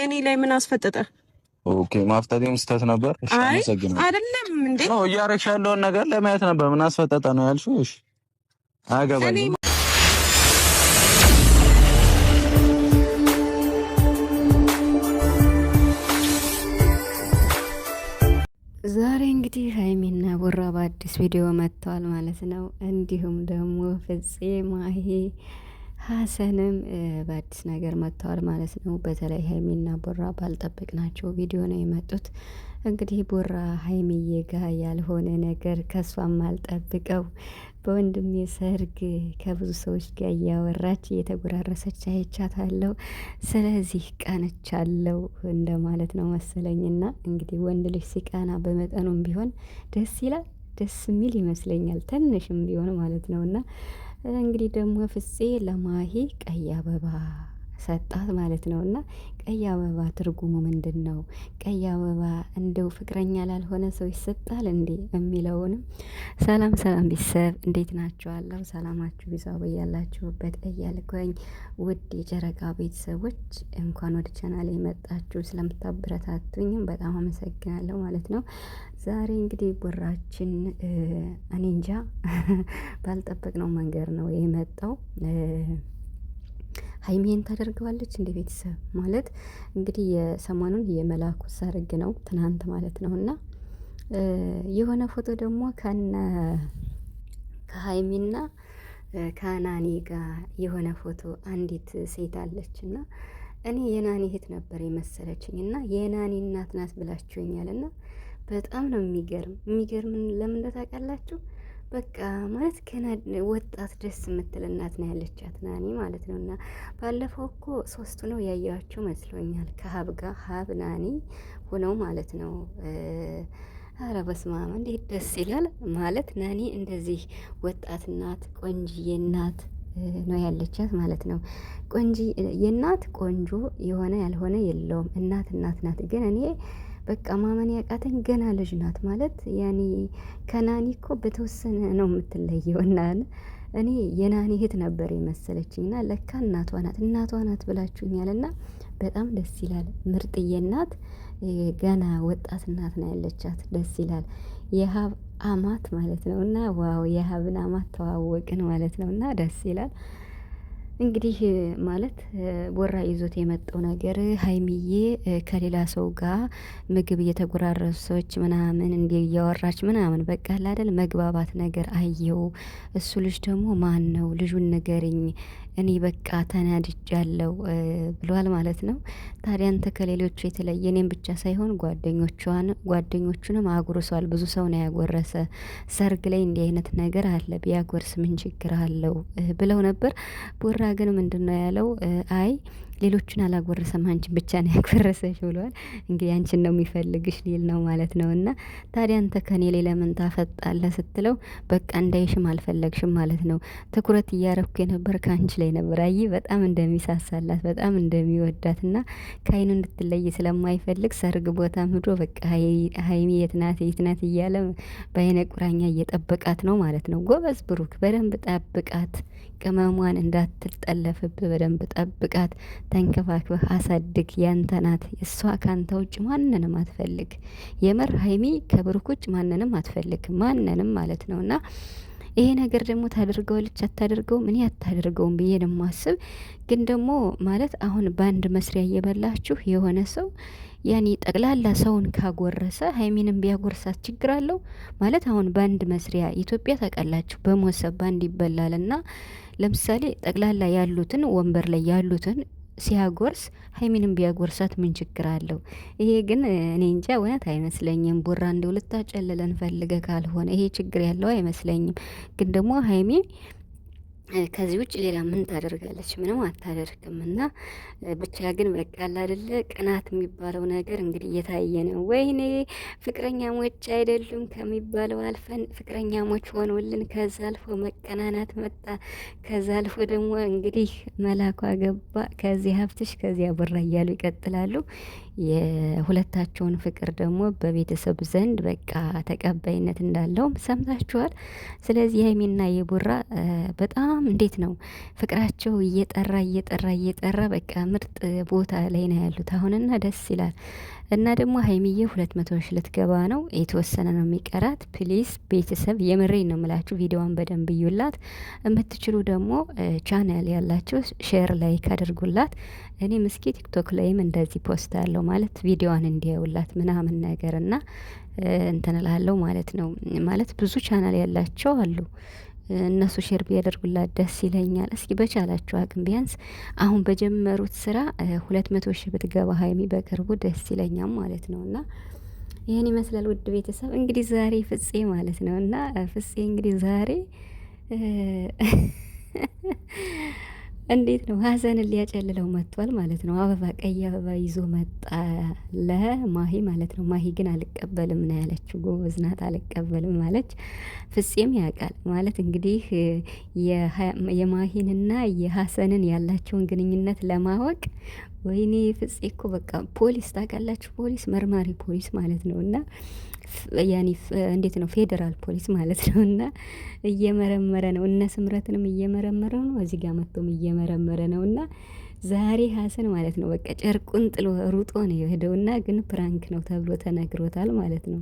የኔ ላይ ምን አስፈጠጠ? ኦኬ ማፍታቴም ስህተት ነበር። እሺ አመሰግናለሁ። አይደለም እንዴ ነው እያረግሽ ያለውን ነገር ለማየት ነበር። ምን አስፈጠጠ ነው ያልሽው? እሺ አያገባኝም። ዛሬ እንግዲህ ሀይሚና ቡራ በአዲስ ቪዲዮ መጥተዋል ማለት ነው። እንዲሁም ደግሞ ፍፄ ማሂ ሀሰንም በአዲስ ነገር መጥተዋል ማለት ነው። በተለይ ሀይሚና ቡራ ባልጠበቅናቸው ቪዲዮ ነው የመጡት። እንግዲህ ቡራ ሀይሚዬ ጋ ያልሆነ ነገር ከሷም አልጠብቀው በወንድሜ ሰርግ ከብዙ ሰዎች ጋር እያወራች እየተጎራረሰች አይቻታለሁ። ስለዚህ ቀንቻለሁ እንደማለት ነው መሰለኝና እንግዲህ ወንድ ልጅ ሲቀና በመጠኑም ቢሆን ደስ ይላል። ደስ የሚል ይመስለኛል ትንሽም ቢሆን ማለት ነውና እንግዲህ ደግሞ ፍፄ ለማሂ ቀይ አበባ ሰጣት ማለት ነው። እና ቀይ አበባ ትርጉሙ ምንድን ነው? ቀይ አበባ እንደው ፍቅረኛ ላልሆነ ሰው ይሰጣል እንዴ የሚለውንም ሰላም ሰላም ቤተሰብ እንዴት ናችኋለሁ? ሰላማችሁ ቢዛው በያላችሁበት እያልኩኝ ውድ የጨረቃ ቤተሰቦች እንኳን ወደ ቻናሌ የመጣችሁ ስለምታበረታቱኝም በጣም አመሰግናለሁ ማለት ነው። ዛሬ እንግዲህ ቡራችን እኔ እንጃ ባልጠበቅነው መንገድ ነው የመጣው። ሀይሚን ታደርገዋለች እንደ ቤተሰብ ማለት እንግዲህ የሰሞኑን የመላኩ ሰርግ ነው ትናንት ማለት ነው። እና የሆነ ፎቶ ደግሞ ከሀይሚና ከናኒ ጋር የሆነ ፎቶ አንዲት ሴት አለች እና እኔ የናኒ እህት ነበር የመሰለችኝ እና የናኒ እናት ናት ብላችሁኛል። እና በጣም ነው የሚገርም ለምን እንደታውቃላችሁ? በቃ ማለት ገና ወጣት ደስ የምትል እናት ነው ያለቻት ናኒ ማለት ነው። እና ባለፈው እኮ ሶስቱ ነው ያየኋቸው መስሎኛል ከሀብ ጋር ሀብ ናኒ ሆነው ማለት ነው። አረ በስመ አብ እንዴት ደስ ይላል ማለት ናኒ እንደዚህ ወጣት እናት ቆንጅዬ እናት ነው ያለቻት ማለት ነው። ቆንጂ የእናት ቆንጆ የሆነ ያልሆነ የለውም። እናት ናት። ግን እኔ በቃ ማመን ያቃተኝ ገና ልጅ ናት ማለት ያኔ ከናኒ እኮ በተወሰነ ነው የምትለየው። እና እኔ የናኒ እህት ነበር የመሰለችኝና ለካ እናቷ ናት ብላችሁኛልና በጣም ደስ ይላል። ምርጥዬ እናት ገና ወጣት እናት ነው ያለቻት። ደስ ይላል። የሀብ አማት ማለት ነው። እና ዋው የሀብን አማት ተዋወቅን ማለት ነው። እና ደስ ይላል። እንግዲህ ማለት ቦራ ይዞት የመጣው ነገር ሀይሚዬ ከሌላ ሰው ጋር ምግብ እየተጎራረሱ ሰዎች ምናምን እንዲ እያወራች ምናምን በቃ አይደል መግባባት ነገር አየው። እሱ ልጅ ደግሞ ማን ነው ልጁን ንገሪኝ እኔ በቃ ተናድጃለሁ ብሏል ማለት ነው። ታዲያ አንተ ከሌሎቹ የተለየ እኔም ብቻ ሳይሆን ጓደኞቹንም አጉርሷል። ብዙ ሰው ነው ያጎረሰ። ሰርግ ላይ እንዲህ አይነት ነገር አለ ቢያጎርስ ምን ችግር አለው ብለው ነበር። ቦራ ግን ምንድነው ያለው? አይ ሌሎችን አላጎረሰም አንቺን ብቻ ነው ያጎረሰሽ ብሏል። እንግዲህ አንቺን ነው የሚፈልግሽ ሊል ነው ማለት ነው። እና ታዲያ አንተ ከኔ ላይ ለምን ታፈጣለህ ስትለው በቃ እንዳይሽም አልፈለግሽም ማለት ነው። ትኩረት እያረኩ የነበር ከአንቺ ላይ ነበር። አይ በጣም እንደሚሳሳላት በጣም እንደሚወዳትና ከአይኑ እንድትለይ ስለማይፈልግ ሰርግ ቦታ ሂዶ በቃ ሀይሚ የት ናት እያለ በአይነ ቁራኛ እየጠበቃት ነው ማለት ነው። ጎበዝ ብሩክ በደንብ ጠብቃት። ቅመሟን እንዳትጠለፍብህ በደንብ ጠብቃት። ተንከባክበህ አሳድግ። ያንተ ናት እሷ ካንተ ውጭ ማንንም አትፈልግ። የምር ሀይሚ ከብሩክ ውጭ ማንንም አትፈልግ ማንንም ማለት ነውና ይሄ ነገር ደግሞ ታደርገዋለች አታደርገውም? እኔ አታደርገውም ብዬ ነው የማስብ። ግን ደግሞ ማለት አሁን በአንድ መስሪያ እየበላችሁ የሆነ ሰው ያኔ ጠቅላላ ሰውን ካጎረሰ ሀይሚንም ቢያጎርሳት ችግር አለው ማለት? አሁን በአንድ መስሪያ ኢትዮጵያ ታውቃላችሁ በሞሰብ ባንድ ይበላልና ለምሳሌ ጠቅላላ ያሉትን ወንበር ላይ ያሉትን ሲያጎርስ ሀይሚንም ቢያጎርሳት ምን ችግር አለው? ይሄ ግን እኔ እንጃ እውነት አይመስለኝም። ቡራ እንደው ልታጨልለን ፈልገ ካልሆነ ይሄ ችግር ያለው አይመስለኝም። ግን ደግሞ ሀይሚ ከዚህ ውጭ ሌላ ምን ታደርጋለች? ምንም አታደርግም። እና ብቻ ግን በቃ አይደለ ቅናት የሚባለው ነገር እንግዲህ እየታየ ነው። ወይኔ ፍቅረኛሞች አይደሉም ከሚባለው አልፈን ፍቅረኛሞች ሆኖልን ከዛ አልፎ መቀናናት መጣ። ከዛ አልፎ ደግሞ እንግዲህ መላኳ ገባ። ከዚህ ሀብትሽ ከዚያ ቡራ እያሉ ይቀጥላሉ። የሁለታቸውን ፍቅር ደግሞ በቤተሰብ ዘንድ በቃ ተቀባይነት እንዳለውም ሰምታችኋል። ስለዚህ ሀይሚና የቡራ በጣም በጣም እንዴት ነው ፍቅራቸው እየጠራ በቃ ምርጥ ቦታ ላይ ነው ያሉት አሁንና ደስ ይላል። እና ደግሞ ሀይሚዬ 200 ሺህ ልትገባ ነው። የተወሰነ ነው የሚቀራት። ፕሊስ ቤተሰብ የምሬን ነው የምላችሁ፣ ቪዲዮዋን በደንብ እዩላት። የምትችሉ ደግሞ ቻናል ያላቸው ሼር ላይክ አድርጉላት። እኔ ምስኪ ቲክቶክ ላይም እንደዚህ ፖስት አለው ማለት ቪዲዮዋን እንዲያዩላት ምናምን ነገር እና እንትን እላለሁ ማለት ነው። ማለት ብዙ ቻናል ያላቸው አሉ እነሱ ሼር ቢያደርጉላት ደስ ይለኛል። እስኪ በቻላችሁ አቅም ቢያንስ አሁን በጀመሩት ስራ 200 ሺህ ብትገባ ሀይሚ በቅርቡ ደስ ይለኛል ማለት ነው። እና ይህን ይመስላል ውድ ቤተሰብ እንግዲህ ዛሬ ፍፄ ማለት ነው እና ፍፄ እንግዲህ ዛሬ እንዴት ነው ሀዘንን ሊያጨልለው መጥቷል ማለት ነው። አበባ ቀይ አበባ ይዞ መጣ ለማሂ ማለት ነው። ማሂ ግን አልቀበልም ነው ያለችው። ጎበዝ ናት፣ አልቀበልም ማለች። ፍፄም ያውቃል ማለት እንግዲህ የማሂንና የሀሰንን ያላቸውን ግንኙነት ለማወቅ ወይኔ ፍፄ እኮ በቃ ፖሊስ ታውቃላችሁ፣ ፖሊስ መርማሪ ፖሊስ ማለት ነው እና ያኔ እንዴት ነው ፌዴራል ፖሊስ ማለት ነው እና እየመረመረ ነው። እነ ስምረትንም እየመረመረ ነው፣ እዚህ ጋር መጥቶም እየመረመረ ነው። እና ዛሬ ሀሰን ማለት ነው በቃ ጨርቁን ጥሎ ሩጦ ነው የሄደውና ግን ፕራንክ ነው ተብሎ ተነግሮታል ማለት ነው።